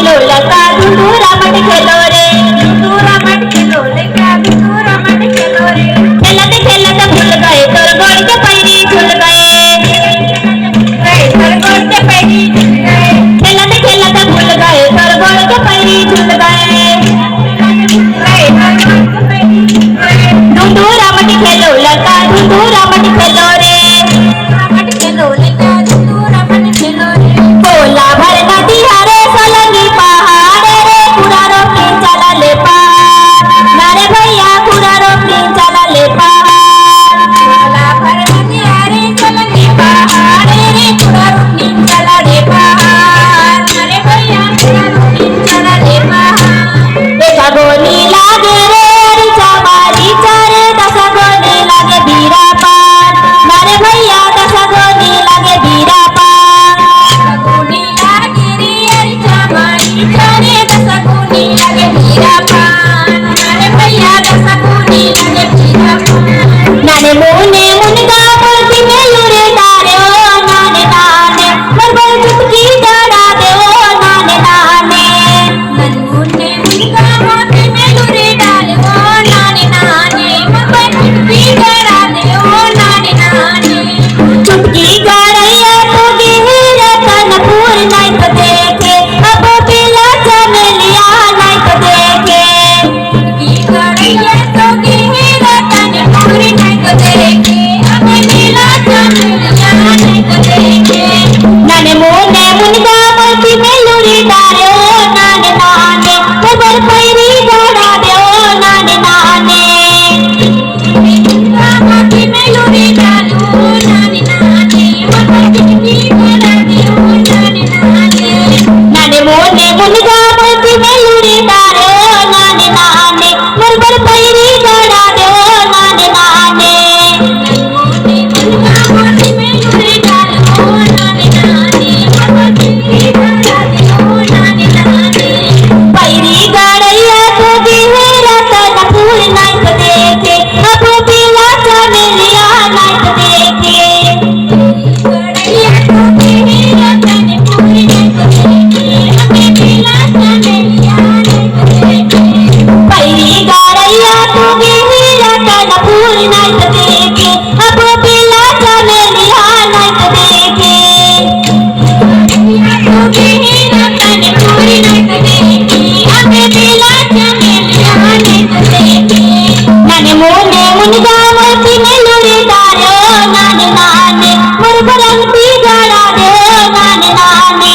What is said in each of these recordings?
खेलो लता धुंधुरा मट खेलो रे, धुंधुरा मट खेलो लता धुंधुरा मट खेलो रे। खेलते खेलते भूल गए तोर गोड़ के पैरी झूल गए, तोर गोड़ के पैरी झूल गए। खेलते खेलते भूल गए तोर गोड़ के पैरी झूल गए। धुंधुरा मट खेलो लता धुंधुरा मट खेलो रे, मट खेलो लता धुंधुरा मट खेलो रे। कोला भर नदी हरे सोलंगी पहाड़ रे, कुरारो प्रीन चला ले पार, नारे भैया कुरारो प्रीन चला ले पार। कोला भर नदी हरे सोलंगी पहाड़ रे, कुरारो प्रीन चला ले पार, नारे भैया कुरारो प्रीन चला ले पार। देखा गोली लागे रे रिचा मारी चारे, दसा गोली लागे बीरा पार, नारे भैया दसा गोली लागे बीरा पार। सगुनी लागे रे अरिचा मारी चारे, दसगुनी लागे बीरा पार, नारे भैया दसगुनी लागे बीरा पार। नाने मुने मुनगा मोती में लुरे डारे ओ नाने नाने, बरबर चुटकी जड़ा दे ओ नाने नाने। नन्मुन्ने मुनगा मोती में लुरे डाले ओ नाने नाने, मगर चुटकी जड़ा दे ओ नाने नाने। चुटकी गड़ैया तो गिरा कनपुर नहीं तो देखे, अब बिला चमेलिया नहीं तो देखे। चुटकी गड़ैया तो गिरा कनपुर नहीं तो देखे, अब बिला चमेलिया नहीं तो देखे। नाने मुने मुनगा मोती में लुरी डारे ओ नाने नाने, बरबर पैरी जड़ा दे ओ नाने नाने। मुनगा मोती में लुरे डाले ओ नाने नाने, मगर चुटकी जड़ा दे ओ नाने नाने। नाने मुने मुनगा मोती में लुरी डारे ओ नाने नाने, बरबर पैरी जड़ा दे ओ नाने नाने। नन्मुन्ने मुनगा मोती में लुरे डाले ओ नाने नाने, मगर चुटकी जड़ा दे ओ नाने नाने। पैरी गड़ैया तो गिरा कनपुर नहीं तो देखे, अब बिला चमेलिया नहीं तो देखे। गड़ैया तो गिरा कनपुर नहीं तो देखे, अब बिला चमेलिया नहीं तो देखे। पैरी गड़ैया तो गिरा कनपुर नहीं तो देखे, अब बिला चमेलिया नहीं तो देखे। गड़ैया तो गिरा कनपुर नहीं तो देखे, अब बिला चमेलिया नहीं तो देखे। नाने मुने मुनगा मोती में लुरी डारे ओ नाने नाने, बरबर अंती जड़ा दे ओ नाने नाने।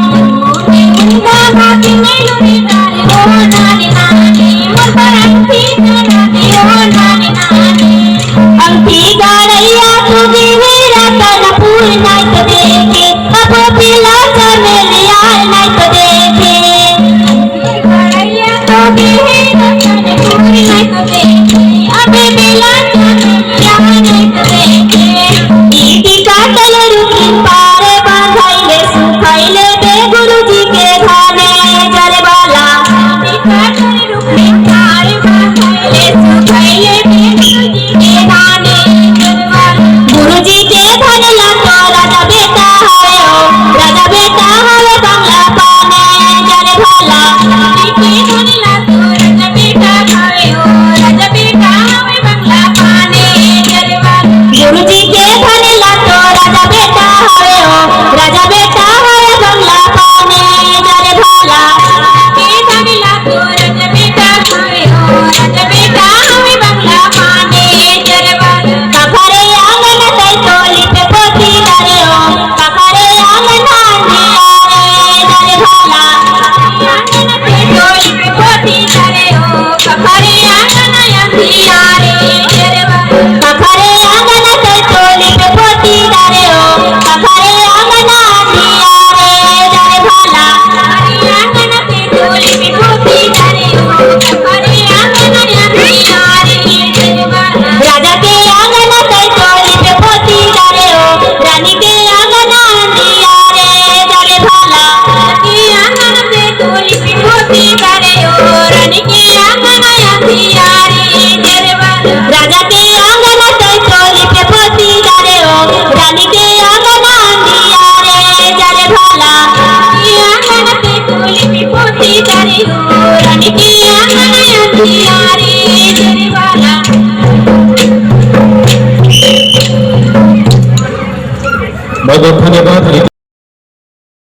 नन्मुन्ने मुनगा मोती में लुरे डाले ओ नाने नाने, मगर अंती जड़ा दे ओ नाने नाने। अंती गड़ैया तू गिरा कनपुर नहीं तो देखे, अब बिला चमेलिया नहीं तो देखे। गड़ैया तो गिरा कनपुर नहीं तो देखे, अब बिला चमेलिया नहीं तो देखे। ईटी काटल रुकी पारे बांधाइले सुखाइले दे गुरुजी के धाने, जरे वाला रे गिरीवाला बहुत बहुत धन्यवाद।